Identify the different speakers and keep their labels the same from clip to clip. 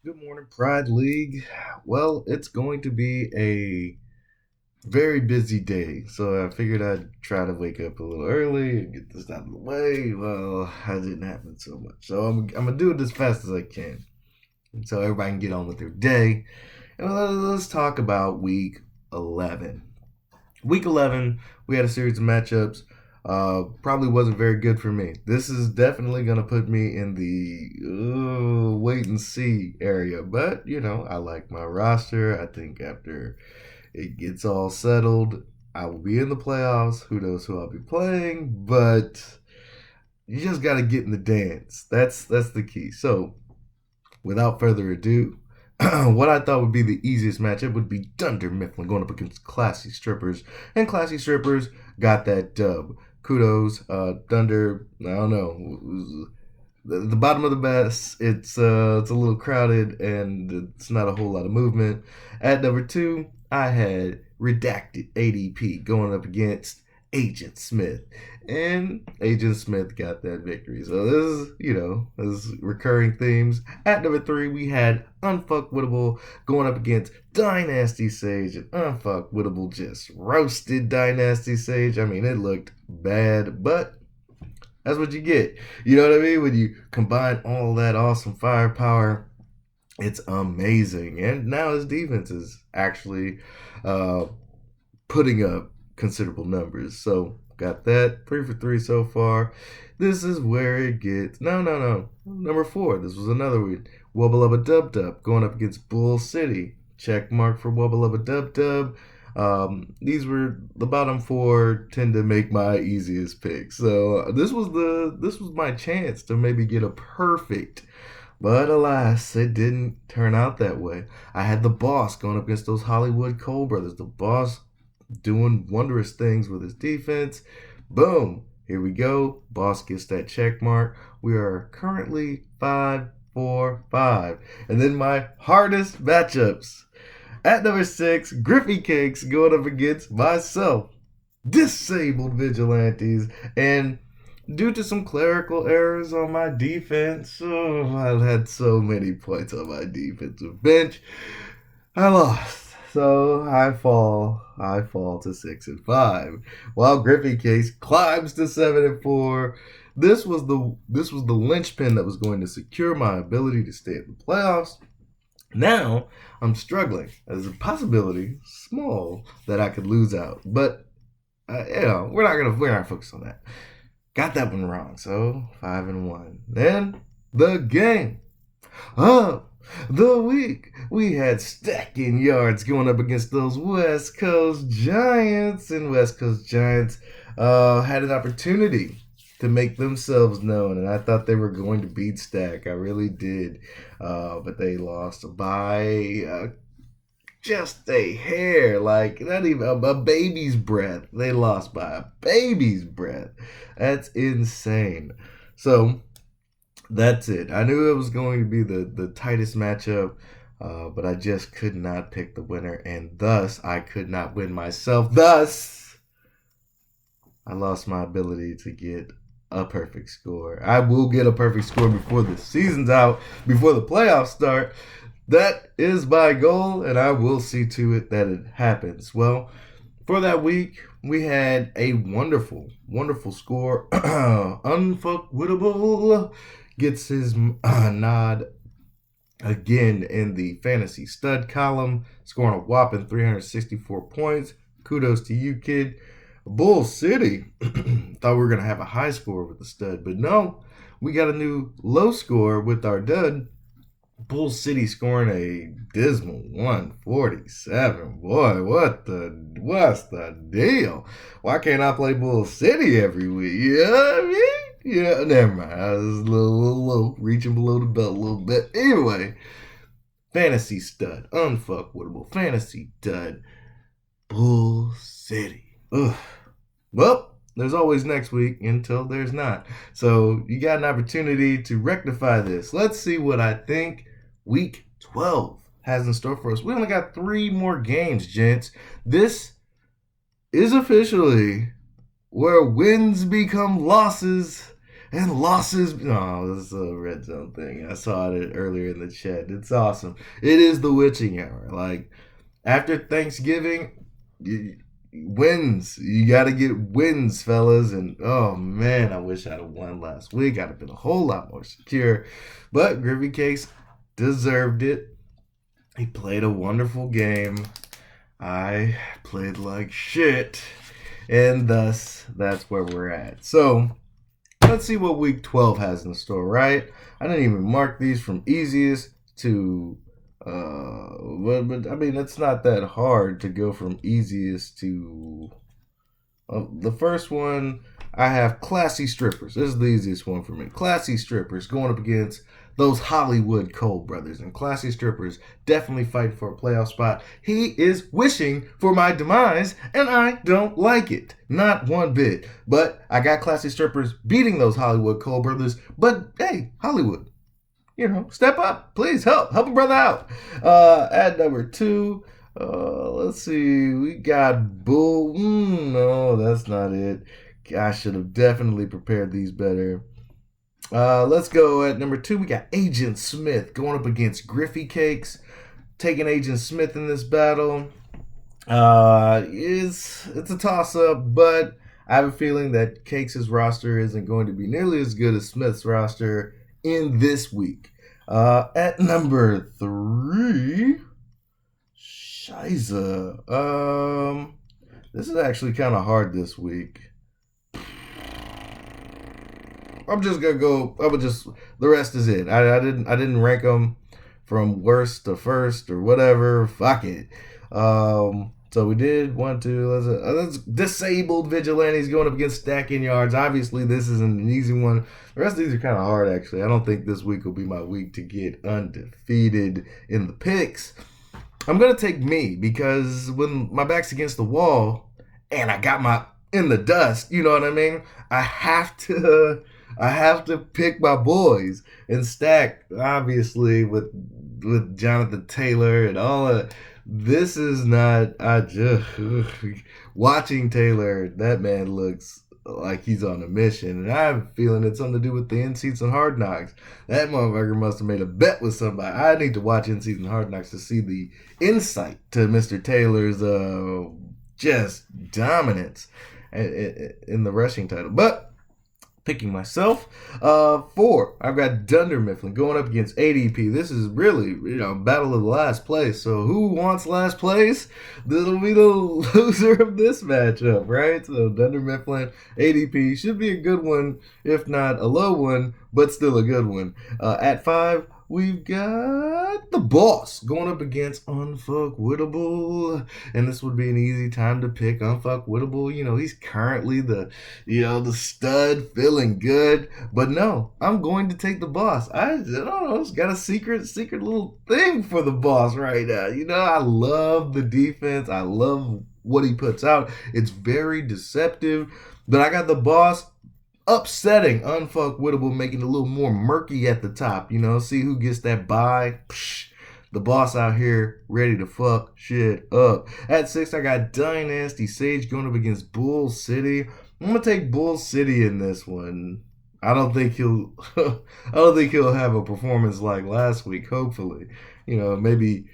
Speaker 1: Good morning, Pride League. Well, it's going to be a very busy day, so I figured I'd try to wake up a little early and get this out of the way. Well, that didn't happen so much, so I'm gonna do it as fast as I can, and so everybody can get on with their day. And let's talk about Week 11. Week 11, we had a series of matchups. Probably wasn't very good for me. This is definitely going to put me in the wait and see area. But, I like my roster. I think after it gets all settled, I will be in the playoffs. Who knows who I'll be playing? But you just got to get in the dance. That's the key. So, without further ado, what I thought would be the easiest matchup would be Dunder Mifflin going up against Classy Strippers. And Classy Strippers got that dub. Kudos. Dunder, I don't know. The bottom of the best, it's a little crowded and it's not a whole lot of movement. At number two, I had Redacted ADP going up against Agent Smith. And Agent Smith got that victory. So this is recurring themes. At number three, we had Unfuckwittable going up against Dynasty Sage. And Unfuckwittable just roasted Dynasty Sage. I mean, it looked bad, but that's what you get. You know what I mean? When you combine all that awesome firepower, it's amazing. And now his defense is actually uh, putting up considerable numbers. So got that 3 for 3 so far. This is where it gets no. Number four. This was another one. Wubba Lubba Dub Dub going up against Bull City. Check mark for Wubba Lubba Dub Dub. These were the bottom four tend to make my easiest pick. So this was my chance to maybe get a perfect. But alas, it didn't turn out that way. I had the boss going up against those Hollywood Cole brothers. The boss doing wondrous things with his defense. Boom. Here we go. Boss gets that check mark. We are currently 5-4-5. And then my hardest matchups. At number six, Griffy Cakes going up against myself. Disabled Vigilantes. And due to some clerical errors on my defense, I had so many points on my defensive bench. I lost. So I fall to 6-5. While Griffey Case climbs to 7-4. This was the linchpin that was going to secure my ability to stay in the playoffs. Now I'm struggling. There's a possibility, small, that I could lose out, but we're not focused on that. Got that one wrong, so 5-1. Then the game of the week, we had stacking yards going up against those West Coast Giants, and West Coast Giants had an opportunity to make themselves known, and I thought they were going to beat Stack. I really did, but they lost by just a hair, like not even a baby's breath. They lost by a baby's breath. That's insane. So that's it. I knew it was going to be the tightest matchup, but I just could not pick the winner, and thus I could not win myself. Thus, I lost my ability to get a perfect score. I will get a perfect score before the season's out, before the playoffs start. That is my goal, and I will see to it that it happens. Well, for that week, we had a wonderful, wonderful score. Unfuckwittable gets his nod again in the fantasy stud column, scoring a whopping 364 points. Kudos to you, kid. Bull City thought we were going to have a high score with the stud, but no, we got a new low score with our dud. Bull City scoring a dismal 147. Boy, what's the deal? Why can't I play Bull City every week? You know what I mean? Yeah, never mind. I was a little low, reaching below the belt a little bit. Anyway, fantasy stud, unfuckwittable, fantasy dud, Bull City. Ugh. Well, there's always next week until there's not. So you got an opportunity to rectify this. Let's see what I think week 12 has in store for us. We only got 3 more games, gents. This is officially where wins become losses and losses. No, this is a red zone thing. I saw it earlier in the chat. It's awesome. It is the witching hour. Like after Thanksgiving, wins. You got to get wins, fellas. And oh man, I wish I'd have won last week. I'd have been a whole lot more secure. But Griffey Case deserved it. He played a wonderful game. I played like shit. And thus, that's where we're at. So, let's see what week 12 has in store, right? I didn't even mark these from easiest to but I mean it's not that hard to go from easiest to the first one. I have classy strippers. This is the easiest one for me. Classy strippers going up against those Hollywood Cole brothers, and classy strippers definitely fighting for a playoff spot. He is wishing for my demise, and I don't like it, not one bit. But I got classy strippers beating those Hollywood Cole brothers. But hey, Hollywood, step up, please help a brother out. At number 2, let's see, we got Bull. No, that's not it. I should have definitely prepared these better. Let's go at number 2. We got Agent Smith going up against Griffey Cakes. Taking Agent Smith in this battle. It's a toss-up, but I have a feeling that Cakes' roster isn't going to be nearly as good as Smith's roster in this week. At number 3, Shiza. This is actually kind of hard this week. I'm just gonna go. The rest is it. I didn't rank them from worst to first or whatever. Fuck it. So we did 1, 2. Let's disabled vigilantes going up against stacking yards. Obviously, this isn't an easy one. The rest of these are kind of hard, actually. I don't think this week will be my week to get undefeated in the picks. I'm gonna take me because when my back's against the wall and I got my in the dust, you know what I mean? I have to pick my boys and stack, obviously, with Jonathan Taylor and all of. This is not. Watching Taylor. That man looks like he's on a mission, and I have a feeling it's something to do with the In Seats and Hard Knocks. That motherfucker must have made a bet with somebody. I need to watch In Seats and Hard Knocks to see the insight to Mr. Taylor's just dominance in the rushing title. But picking myself, 4, I've got Dunder Mifflin going up against ADP. This is really, battle of the last place. So who wants last place? That'll be the loser of this matchup, right? So Dunder Mifflin, ADP should be a good one, if not a low one, but still a good one. At 5, we've got the boss going up against Unfuckwittable. And this would be an easy time to pick Unfuckwittable. He's currently the stud, feeling good. But no, I'm going to take the boss. I don't know. It's got a secret little thing for the boss right now. I love the defense. I love what he puts out. It's very deceptive. But I got the boss upsetting Unfuckwittable, making it a little more murky at the top. See who gets that bye. The boss out here ready to fuck shit up. At 6, I got Dynasty Sage going up against Bull City. I'm gonna take Bull City in this one. I don't think he'll have a performance like last week. Hopefully, maybe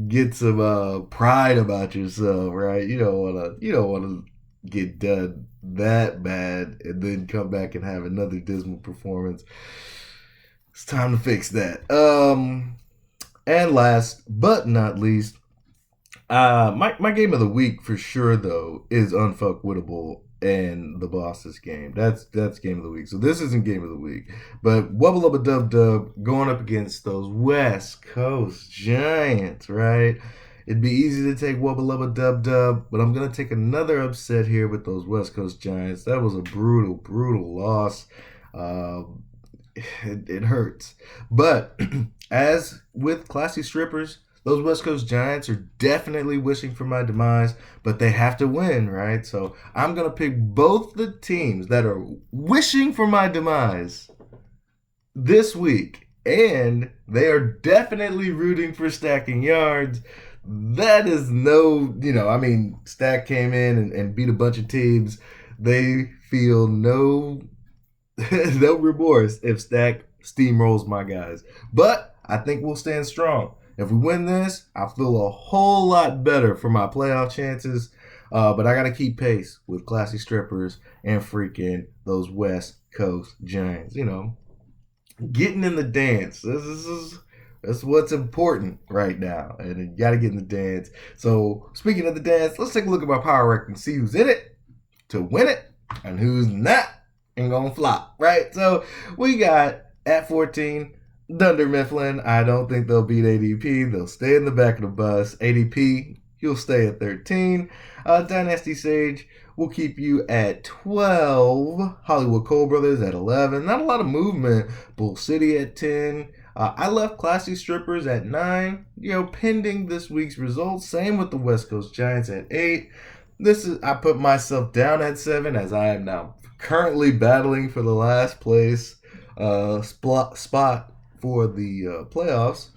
Speaker 1: get some pride about yourself, right? You don't wanna get done that bad and then come back and have another dismal performance. It's time to fix that. And last but not least, my game of the week for sure though is Unfuckwittable and the boss's game. That's game of the week. So this isn't game of the week, but Wubba Lubba Dub Dub going up against those West Coast Giants, right? It'd be easy to take Wubba Lubba Dub Dub, but I'm going to take another upset here with those West Coast Giants. That was a brutal, brutal loss. It hurts. But as with classy strippers, those West Coast Giants are definitely wishing for my demise, but they have to win, right? So I'm going to pick both the teams that are wishing for my demise this week, and they are definitely rooting for stacking yards. That is Stack came in and beat a bunch of teams. They feel no no remorse if Stack steamrolls my guys. But I think we'll stand strong. If we win this, I feel a whole lot better for my playoff chances. But I got to keep pace with Classy Strippers and freaking those West Coast Giants. Getting in the dance. That's what's important right now. And you got to get in the dance. So, speaking of the dance, let's take a look at my power ranking, see who's in it to win it and who's not and gonna flop, right? So we got at 14 Dunder Mifflin. I don't think they'll beat ADP. They'll stay in the back of the bus. ADP, you'll stay at 13. Dynasty Sage will keep you at 12. Hollywood Cole Brothers at 11. Not a lot of movement. Bull City at 10. I left Classy Strippers at 9. Pending this week's results. Same with the West Coast Giants at 8. I put myself down at 7 as I am now currently battling for the last place spot for the playoffs.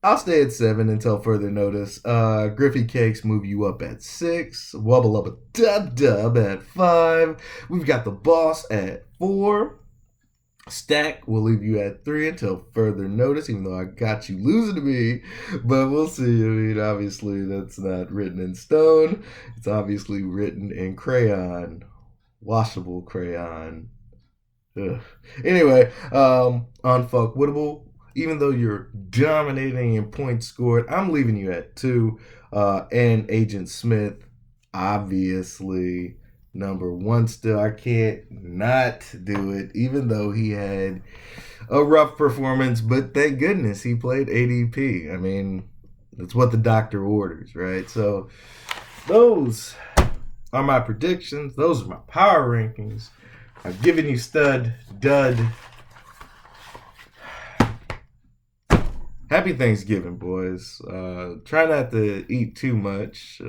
Speaker 1: I'll stay at 7 until further notice. Griffey Cakes move you up at 6. Wubble up a dub at 5. We've got the boss at 4. Stack will leave you at 3 until further notice, even though I got you losing to me. But we'll see. I mean, obviously, that's not written in stone. It's obviously written in crayon. Washable crayon. Ugh. Anyway, unfuckwittable. Even though you're dominating in points scored, I'm leaving you at 2. And Agent Smith, obviously, number 1 still. I can't not do it, even though he had a rough performance. But thank goodness he played ADP. I mean, that's what the doctor orders, right? So those are my predictions. Those are my power rankings. I've given you stud, dud. Happy Thanksgiving, boys. Try not to eat too much.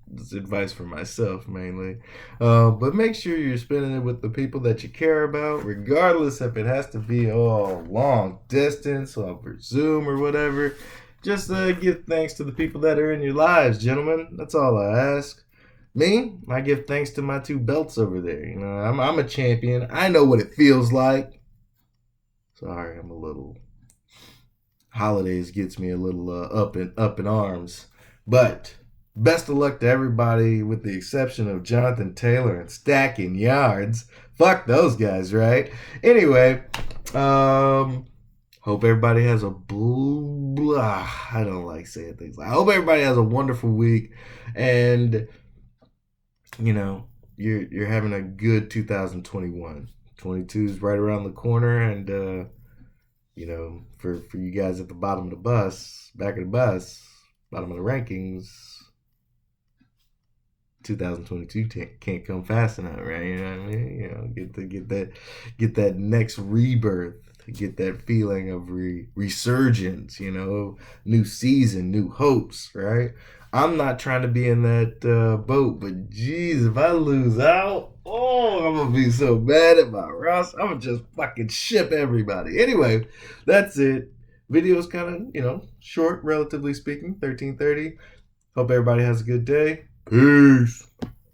Speaker 1: This advice for myself, mainly. But make sure you're spending it with the people that you care about, regardless if it has to be long distance or over Zoom or whatever. Just give thanks to the people that are in your lives, gentlemen. That's all I ask. Me, I give thanks to my 2 belts over there. I'm a champion. I know what it feels like. Sorry, I'm a little... Holidays gets me a little up in arms. But best of luck to everybody with the exception of Jonathan Taylor and Stacking Yards. Fuck those guys, right? Anyway, hope everybody has a I don't like saying things. I hope everybody has a wonderful week, and you're having a good 2021. 22 is right around the corner, and for you guys at the bottom of the bus, back of the bus, bottom of the rankings, 2022 can't come fast enough, right? You know what I mean? Get that next rebirth, get that feeling of resurgence, new season, new hopes, right? I'm not trying to be in that boat, but geez, if I lose out, I'm going to be so mad at my Ross. I'm going to just fucking ship everybody. Anyway, that's it. Video's kind of, short, relatively speaking, 13:30. Hope everybody has a good day. Peace.